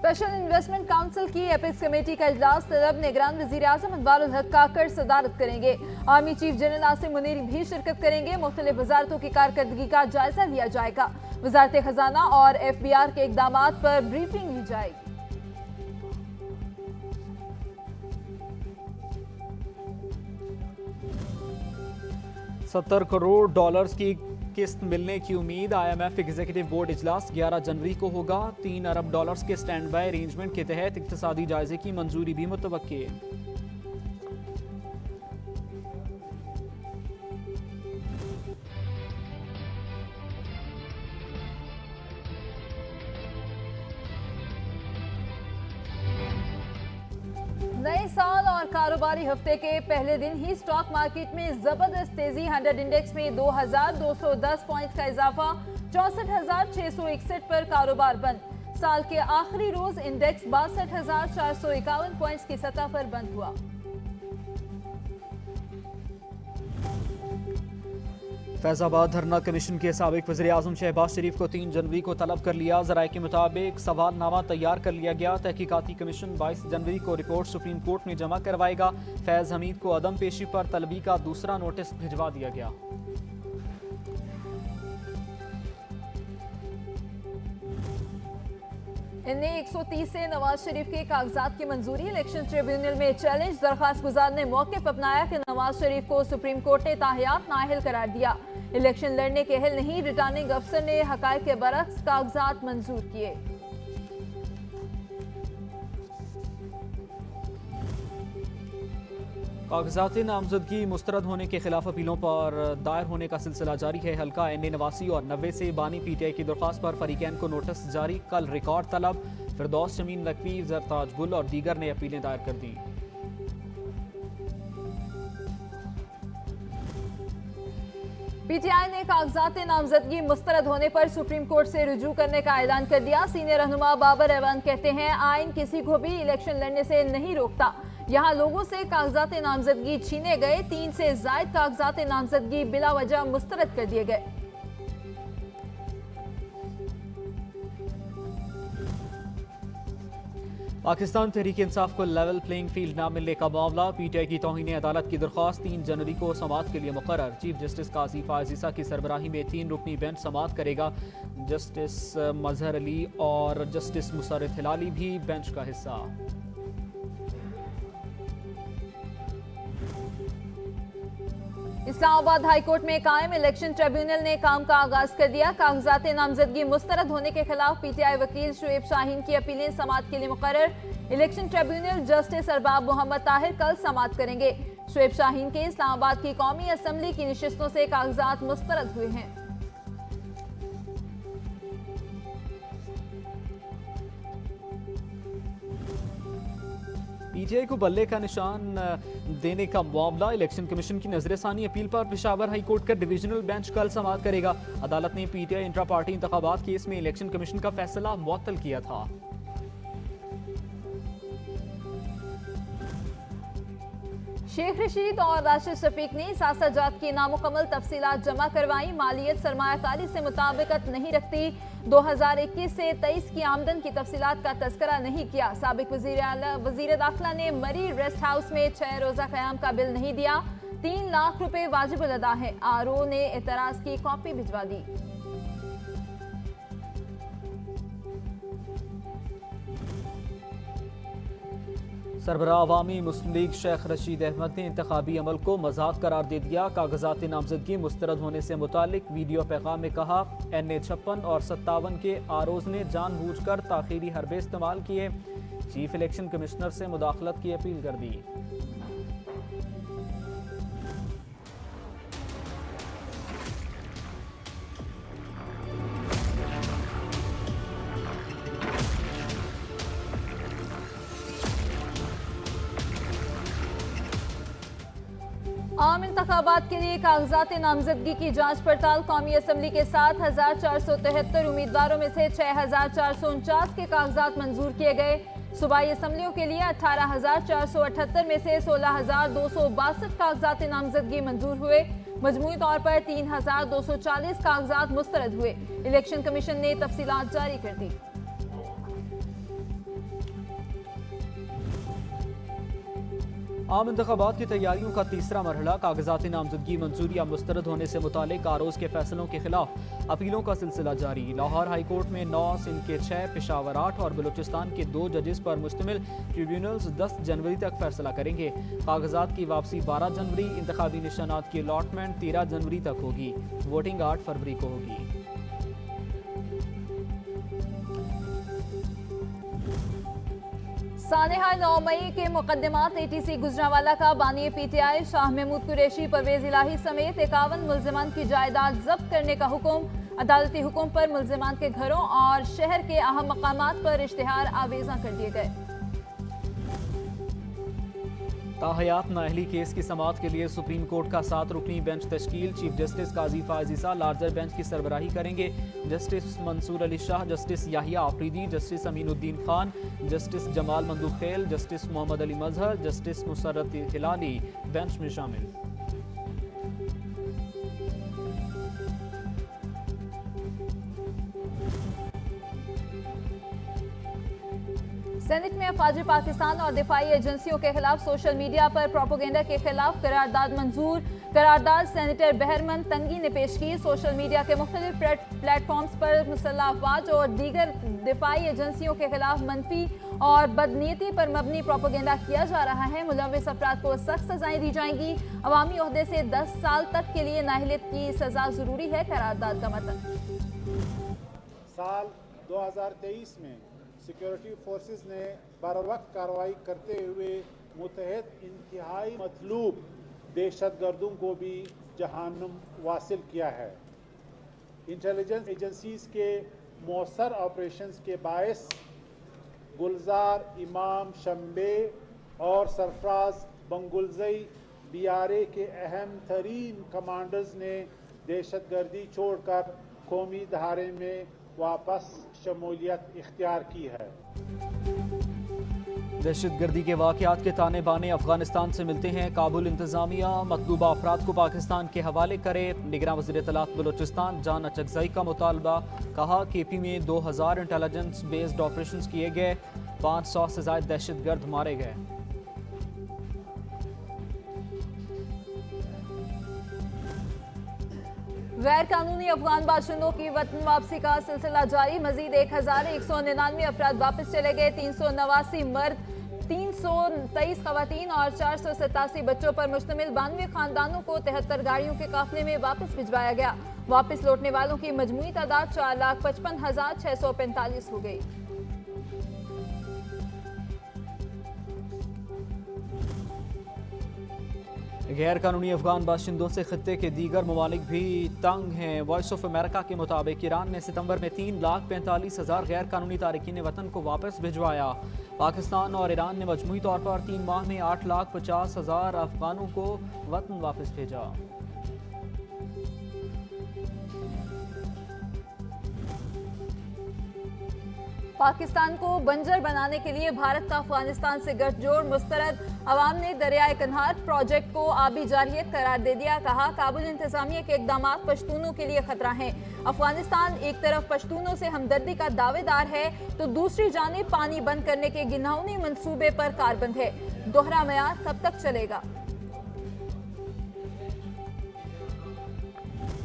Special investment council की epics committee का इजलास तलब निगरान वज़ीर-ए-आज़म अनवारुल हक काकड़ सदारत करेंगे। आर्मी चीफ जनरल आसिम मुनीरी भी शिरकत करेंगे। मुख्तलिफ वजारतों की कारकर्दगी का जायजा लिया जाएगा। वजारत खजाना और FBR के इकदाम पर ब्रीफिंग ली जाएगी। 70 करोड़ डॉलर्स की किस्त मिलने की उम्मीद। IMF एग्जीक्यूटिव बोर्ड इजलास 11 जनवरी को होगा। 3 अरब डॉलर्स के स्टैंड बाय अरेंजमेंट के तहत इक्तिसादी जायजे की मंजूरी भी मुतवक्के। नए साल और कारोबारी हफ्ते के पहले दिन ही स्टॉक मार्केट में जबरदस्त तेजी। 100 इंडेक्स में 2210 पॉइंट्स का इजाफा। 64,661 पर कारोबार बंद। साल के आखिरी रोज इंडेक्स 62,451 पॉइंट्स की सतह पर बंद हुआ। फैजाबाद धरना कमीशन के साबिक वज़ीर-ए-आज़म शहबाज शरीफ को 3 जनवरी को तलब कर लिया। ज़राए के मुताबिक सवालनामा तैयार कर लिया गया। तहकीकाती कमीशन 22 जनवरी को रिपोर्ट सुप्रीम कोर्ट में जमा करवाएगा। फैज़ हमीद को अदम पेशी पर तलबी का दूसरा नोटिस भिजवा दिया गया। इनमें 130 से नवाज शरीफ के कागजात की मंजूरी। इलेक्शन ट्रिब्यूनल में चैलेंज। दरखास्त गुजार ने मौके पर अपनाया कि नवाज शरीफ को सुप्रीम कोर्ट ने ताहियात नाअहल करार दिया। इलेक्शन लड़ने के अहल नहीं। रिटर्निंग अफसर ने हकायक के बरक्स कागजात मंजूर किए। कागजात नामजदगी मुस्तरद होने के खिलाफ अपीलों पर दायर होने का सिलसिला जारी है। हल्का NA 89 और 90 से बानी PTI की दरख्वास्त पर फरीकैन को नोटिस जारी। कल रिकॉर्ड तलब। फिरदौस शमीन नकवी, जरताज गुल और दीगर ने अपीलें दायर कर दी। PTI ने कागजात नामजदगी मुस्तरद होने पर सुप्रीम कोर्ट से रुजू करने का ऐलान कर दिया। सीनियर रहनुमा बाबर एवान कहते हैं आइन किसी को भी इलेक्शन लड़ने से नहीं रोकता। यहाँ लोगों से कागजात नामजदगी छीने गए। 3 से ज्यादा कागजात नामजदगी बिला वजह मुस्तरद कर दिए गए। पाकिस्तान तहरीक इंसाफ को लेवल प्लेइंग फील्ड न मिलने का मामला। PTI की तौहीन अदालत की दरख्वास्त 3 जनवरी को समाअत के लिए मुकर्रर। चीफ जस्टिस काजी फायज ईसा की सरबराही में 3 रुकनी बेंच समाअत करेगा। जस्टिस मजहर अली और जस्टिस मुसर्रत हिलाली भी बेंच का हिस्सा। इस्लामाबाद हाई कोर्ट में कायम इलेक्शन ट्रिब्यूनल ने काम का आगाज कर दिया। कागजात नामजदगी मुस्तरद होने के खिलाफ PTI वकील शुएब शाहीन की अपीलें समाअत के लिए मुकर्रर। Election tribunal justice Arbab Mohammad Tahir कल समाअत करेंगे। शुएब शाहीन के इस्लामाबाद की कौमी असम्बली की नशिस्तों से कागजात मुस्तरद हुए हैं। PTI को बल्ले का निशान देने का मामला। इलेक्शन कमीशन की नजरसानी अपील पर पेशावर हाई कोर्ट का डिविजनल बेंच कल समाअत करेगा। अदालत ने PTI इंट्रा पार्टी इंतखाबात केस में इलेक्शन कमीशन का फैसला मुअत्तल किया था। शेख रशीद और राशिद शफीक ने सासाजात की नामुकम्मल तफसीलात जमा करवाई। मालियत सरमायाकारी से मुताबिकत नहीं रखती। 2021 से 23 की आमदन की तफसीलात का तस्करा नहीं किया। साबिक वजीर दाखिला ने मरी रेस्ट हाउस में 6 रोजा क़याम का बिल नहीं दिया। 3 लाख रुपए वाजिब अदा है। RO ने एतराज की कॉपी भिजवा दी। सरबराह अवामी मुस्लिम लीग शेख रशीद अहमद ने इंतखाबी अमल को मजाक करार दे दिया। कागजात नामजदगी मुस्तरद होने से मुतालिक वीडियो पैगाम में कहा NA 56 और 57 के ROs ने जानबूझकर ताखीरी हरबे इस्तेमाल किए। चीफ इलेक्शन कमिश्नर से मुदाखलत की अपील कर दी। आम इंतखाबात के लिए कागजात नामजदगी की जांच पड़ताल। कौमी असम्बली के 7,473 उम्मीदवारों में से 6,449 के कागजात मंजूर किए गए। सूबाई असम्बलियों के लिए 18,478 में से 16,262 कागजात नामजदगी मंजूर हुए। मजमूई तौर पर 3,240 कागजात मुस्तरद हुए। इलेक्शन कमीशन ने तफसीलात जारी कर दी। आम इंतखाबात की तैयारियों का तीसरा मरहला कागजाती नामजदगी मंजूरी या मुस्तरद होने से मुतालिक आरोज के फैसलों के खिलाफ अपीलों का सिलसिला जारी। लाहौर हाई कोर्ट में 9, सिंध के 6, पेशावर 8 और बलूचिस्तान के 2 जजेस पर मुश्तमिल ट्रिब्यूनल्स 10 जनवरी तक फैसला करेंगे। कागजात की वापसी 12 जनवरी, इंतखाबी निशानात की अलॉटमेंट 13 जनवरी तक होगी। वोटिंग 8 फरवरी को होगी। सानेहा 9 मई के मुकदमात ATC गुजरांवाला का बानी PTI शाह महमूद कुरैशी, परवेज इलाही समेत 51 मुल्जिमान की जायदाद जब्त करने का हुक्म। अदालती हुक्म पर मुल्जिमान के घरों और शहर के अहम मकामात पर इश्तिहार आवेजा कर दिए गए। ताहयात नाअहली केस की समाअत के लिए सुप्रीम कोर्ट का 7 रुकनी बेंच तश्कील। Chief Justice Qazi Faez Isa larger bench की सरबराही करेंगे। Justice Mansoor Ali Shah, Justice Yahya Afridi, Justice Aminuddin Khan, Justice Jamal Mandokhail, Justice Muhammad Ali Mazhar, Justice Musarrat Hilali bench में शामिल। सेनेट में अफवाज पाकिस्तान और दिफाई एजेंसियों के खिलाफ सोशल मीडिया पर प्रोपोगेंडा के खिलाफ करारदाद मंजूर। करारदाद सेनेटर बहरमन तंगी ने पेश की। सोशल मीडिया के मुख्तलिफ प्लेटफॉर्म्स पर मुसल्लह अफवाज और दीगर दिफाई एजेंसियों के खिलाफ मनफी और बदनीयती पर मबनी प्रोपोगेंडा किया जा रहा है। मुलविस अफराद को सख्त सजाएं दी जाएंगी। अवामी ओहदे से 10 साल तक के लिए नाअहलियत की सजा जरूरी है। करारदाद का मतलब साल 2023 में सिक्योरिटी फोर्सेस ने बरवक्त कार्रवाई करते हुए मुतहद इंतहाई मतलूब दहशतगर्दों को भी जहान्नुम वासिल किया है। इंटेलिजेंस एजेंसीज के मौसर ऑपरेशंस के बायस गुलजार, इमाम, शम्बे और सरफराज बंगुलजई BRA के अहम तरीन कमांडर्स ने दहशतगर्दी छोड़कर कौमी धारे में वापस शमूलियत इख्तियार की है। दहशतगर्दी के वाक़यात के ताने बाने अफगानिस्तान से मिलते हैं। काबुल इंतजामिया मतलूबा अफराद को पाकिस्तान के हवाले करे। निगरान वज़ीर इत्तलात बलूचिस्तान जान अचकज़ई का मुतालबा। कहा KP में 2000 इंटेलिजेंस बेस्ड ऑपरेशन किए गए, 500 से ज़ायद दहशतगर्द मारे गए। गैर कानूनी अफगान बाशिंदों की वतन वापसी का सिलसिला जारी। मजीद 1199 अफराद वापस चले गए। 389 मर्द, 323 खवातीन और 487 बच्चों पर मुश्तमिल 92 खानदानों को 73 गाड़ियों के काफिले में वापस भिजवाया गया। वापस लौटने वालों की मजमूई तादाद 4,55,645 हो गई। गैर कानूनी अफगान बाशिंदों से खत्ते के दीगर ममालिक भी तंग हैं। वॉइस ऑफ अमेरिका के मुताबिक ईरान ने सितंबर में 3,45,000 गैर कानूनी तारकीन वतन को वापस भिजवाया। पाकिस्तान और ईरान ने मजमूई तौर पर 3 माह में 8,50,000 अफगानों को वतन वापस भेजा। पाकिस्तान को बंजर बनाने के लिए भारत का अफगानिस्तान से गठजोड़ मुस्तरद। अवाम ने दरियाए कन्हार प्रोजेक्ट को आबी जारियत करार दे दिया। कहा काबुल इंतजामिया के इक़दामात पश्तूनों के लिए खतरा हैं। अफगानिस्तान एक तरफ पश्तूनों से हमदर्दी का दावेदार है तो दूसरी जानिब पानी बंद करने के घिनौने मंसूबे पर कारबंद है। दोहरा मयार कब तक चलेगा?